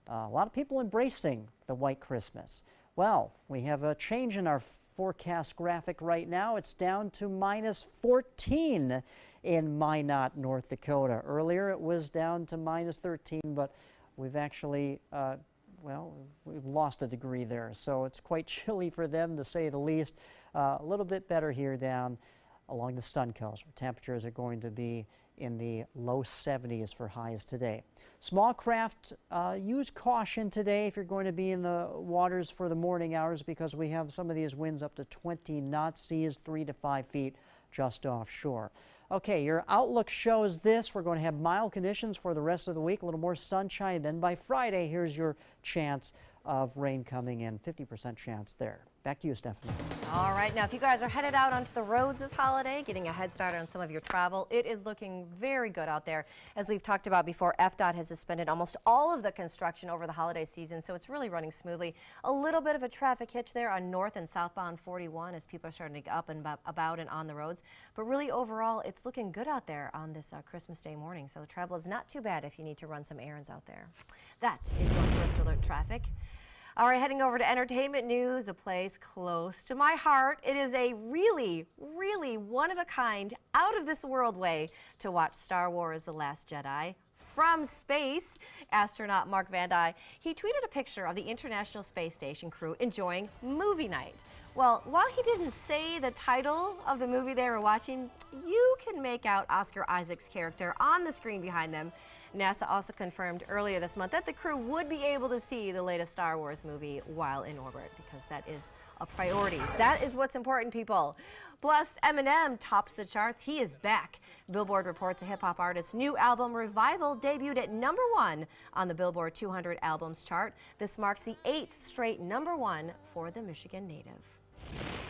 A lot of people embracing the white Christmas. Well, we have a change in our forecast graphic right now. It's down to minus 14 in Minot, North Dakota. Earlier it was down to minus 13, but we've actually, well, we've lost a degree there. So it's quite chilly for them, to say the least. A little bit better here down along the Suncoast, where temperatures are going to be in the low 70s for highs today. Small craft, use caution today if you're going to be in the waters for the morning hours, because we have some of these winds up to 20 knots, seas 3 to 5 feet just offshore. Okay, your outlook shows this. We're going to have mild conditions for the rest of the week, a little more sunshine. Then by Friday, here's your chance of rain coming in, 50% chance there. Back to you, Stephanie. All right, now if you guys are headed out onto the roads this holiday, getting a head start on some of your travel, it is looking very good out there. As we've talked about before, FDOT has suspended almost all of the construction over the holiday season, so it's really running smoothly. A little bit of a traffic hitch there on north and southbound 41 as people are starting to get up and about and on the roads. But really overall, it's looking good out there on this Christmas Day morning, so the travel is not too bad if you need to run some errands out there. That is your first alert traffic. All right, heading over to entertainment news, a place close to my heart. It is a really, really one-of-a-kind, out-of-this-world way to watch Star Wars: The Last Jedi from space. Astronaut Mark Van Dyke, he tweeted a picture of the International Space Station crew enjoying movie night. Well, while he didn't say the title of the movie they were watching, you can make out Oscar Isaac's character on the screen behind them. NASA also confirmed earlier this month that the crew would be able to see the latest Star Wars movie while in orbit, because that is a priority. That is what's important, people. Plus, Eminem tops the charts. He is back. Billboard reports a hip-hop artist's new album, Revival, debuted at #1 on the Billboard 200 albums chart. This marks the 8th straight #1 for the Michigan native.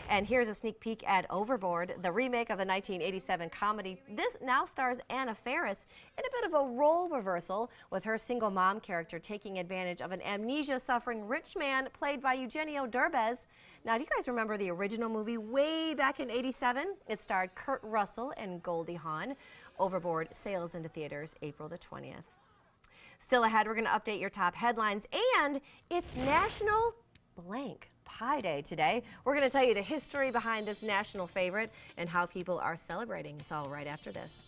And here's a sneak peek at Overboard, the remake of the 1987 comedy. This now stars Anna Faris in a bit of a role reversal, with her single mom character taking advantage of an amnesia-suffering rich man played by Eugenio Derbez. Now, do you guys remember the original movie way back in '87? It starred Kurt Russell and Goldie Hawn. Overboard sails into theaters April the 20th. Still ahead, we're going to update your top headlines, and it's National Blank Pie Day today. We're going to tell you the history behind this national favorite and how people are celebrating. It's all right after this.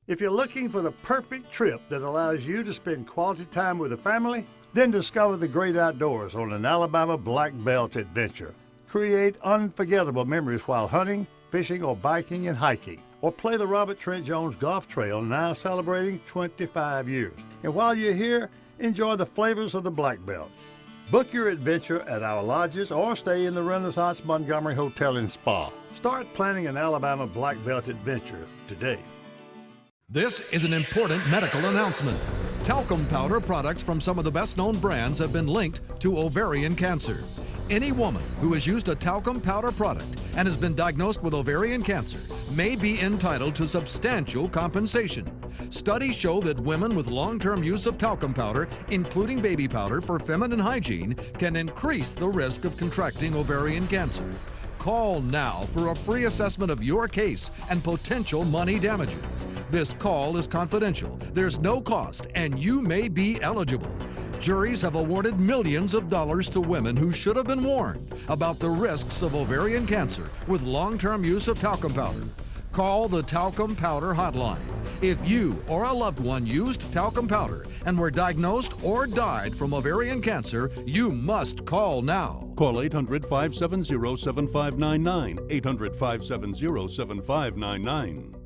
If you're looking for the perfect trip that allows you to spend quality time with the family, then discover the great outdoors on an Alabama Black Belt adventure. Create unforgettable memories while hunting, fishing, or biking and hiking. Or play the Robert Trent Jones Golf Trail, now celebrating 25 years. And while you're here, enjoy the flavors of the Black Belt. Book your adventure at our lodges or stay in the Renaissance Montgomery Hotel and Spa. Start planning an Alabama Black Belt adventure today. This is an important medical announcement. Talcum powder products from some of the best-known brands have been linked to ovarian cancer. Any woman who has used a talcum powder product and has been diagnosed with ovarian cancer may be entitled to substantial compensation. Studies show that women with long-term use of talcum powder, including baby powder for feminine hygiene, can increase the risk of contracting ovarian cancer. Call now for a free assessment of your case and potential money damages. This call is confidential. There's no cost, and you may be eligible. Juries have awarded millions of dollars to women who should have been warned about the risks of ovarian cancer with long-term use of talcum powder. Call the Talcum Powder Hotline. If you or a loved one used talcum powder and were diagnosed or died from ovarian cancer, you must call now. Call 800-570-7599, 800-570-7599.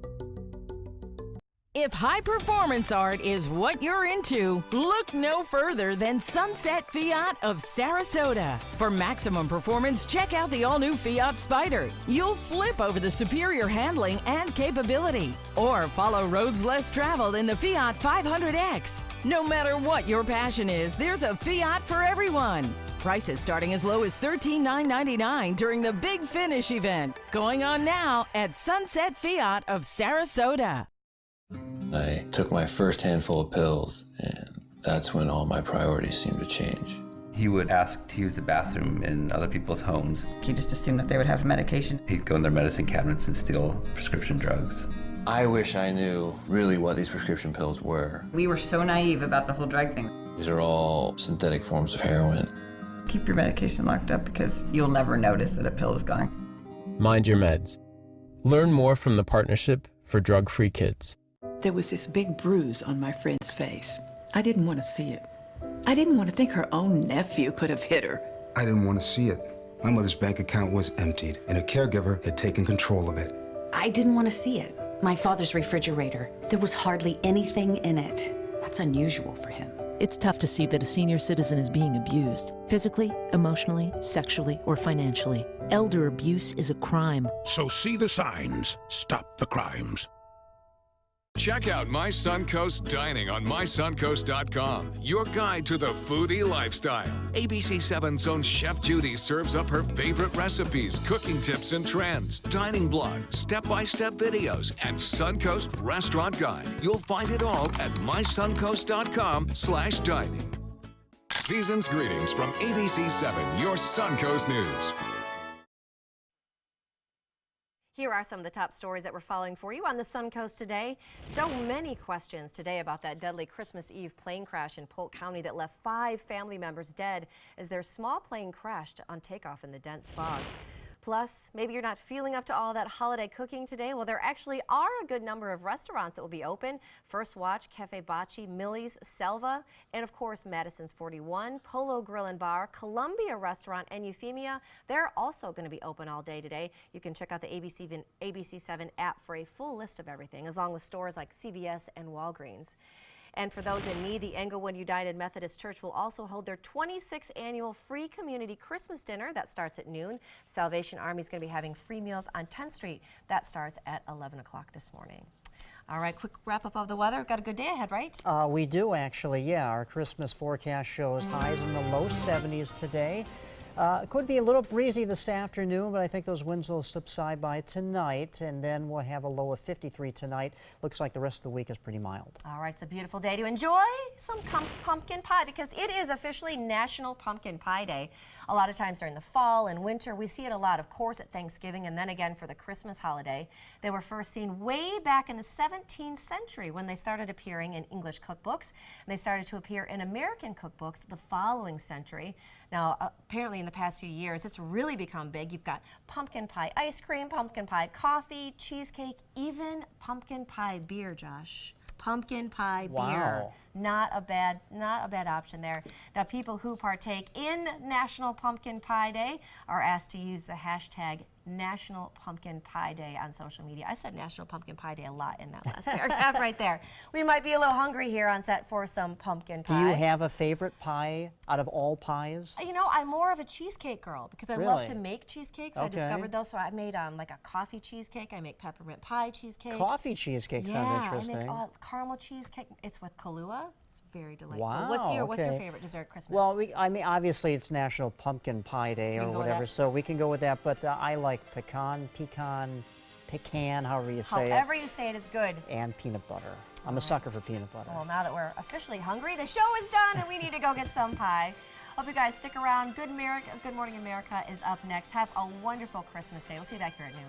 If high performance art is what you're into, look no further than Sunset Fiat of Sarasota. For maximum performance, check out the all-new Fiat Spider. You'll flip over the superior handling and capability. Or follow roads less traveled in the Fiat 500X. No matter what your passion is, there's a Fiat for everyone. Prices starting as low as $13,999 during the Big Finish event. Going on now at Sunset Fiat of Sarasota. I took my first handful of pills, and that's when all my priorities seemed to change. He would ask to use the bathroom in other people's homes. He just assumed that they would have medication. He'd go in their medicine cabinets and steal prescription drugs. I wish I knew really what these prescription pills were. We were so naive about the whole drug thing. These are all synthetic forms of heroin. Keep your medication locked up because you'll never notice that a pill is gone. Mind your meds. Learn more from the Partnership for Drug-Free Kids. There was this big bruise on my friend's face. I didn't want to see it. I didn't want to think her own nephew could have hit her. I didn't want to see it. My mother's bank account was emptied, and a caregiver had taken control of it. I didn't want to see it. My father's refrigerator. There was hardly anything in it. That's unusual for him. It's tough to see that a senior citizen is being abused, physically, emotionally, sexually, or financially. Elder abuse is a crime. So see the signs. Stop the crimes. Check out My Suncoast Dining on mysuncoast.com, your guide to the foodie lifestyle. ABC 7's own Chef Judy serves up her favorite recipes, cooking tips and trends, dining blogs, step-by-step videos, and Suncoast Restaurant Guide. You'll find it all at mysuncoast.com/dining. Season's greetings from ABC 7, your Suncoast News. Here are some of the top stories that we're following for you on the Suncoast today. So many questions today about that deadly Christmas Eve plane crash in Polk County that left 5 family members dead as their small plane crashed on takeoff in the dense fog. Plus, maybe you're not feeling up to all that holiday cooking today. Well, there actually are a good number of restaurants that will be open. First Watch, Cafe Bocce, Millie's, Selva, and of course Madison's 41, Polo Grill and Bar, Columbia Restaurant, and Euphemia. They're also going to be open all day today. You can check out the ABC7 app for a full list of everything, along with stores like CVS and Walgreens. And for those in need, the Englewood United Methodist Church will also hold their 26th annual free community Christmas dinner. That starts at noon. Salvation Army is going to be having free meals on 10th Street. That starts at 11 o'clock this morning. All right, quick wrap up of the weather. We've got a good day ahead, right? We do actually, yeah. Our Christmas forecast shows highs in the low 70s today. It could be a little breezy this afternoon, but I think those winds will subside by tonight, and then we'll have a low of 53 tonight. Looks like the rest of the week is pretty mild. All right, it's a beautiful day to enjoy some pumpkin pie because it is officially National Pumpkin Pie Day. A lot of times during the fall and winter, we see it a lot, of course, at Thanksgiving and then again for the Christmas holiday. They were first seen way back in the 17th century when they started appearing in English cookbooks. And they started to appear in American cookbooks the following century. Now, apparently in the past few years, it's really become big. You've got pumpkin pie ice cream, pumpkin pie coffee, cheesecake, even pumpkin pie beer, Josh. Pumpkin pie beer. Not a bad option there. Now, people who partake in National Pumpkin Pie Day are asked to use the hashtag National Pumpkin Pie Day on social media. I said National Pumpkin Pie Day a lot in that last paragraph right there. We might be a little hungry here on set for some pumpkin pie. Do you have a favorite pie out of all pies? You know, I'm more of a cheesecake girl because I love to make cheesecakes. Okay. I discovered those, so I made like a coffee cheesecake. I make peppermint pie cheesecake. Coffee cheesecake sounds interesting. I make caramel cheesecake. It's with Kahlua. It's very delightful. Wow. What's your favorite dessert at Christmas? Well, I mean, obviously it's National Pumpkin Pie Day or whatever, so we can go with that. But I like pecan, however you say it. However you say it is good. And peanut butter. I'm a sucker for peanut butter. Well, now that we're officially hungry, the show is done and we need to go get some pie. Hope you guys stick around. Good Morning America is up next. Have a wonderful Christmas day. We'll see you back here at noon.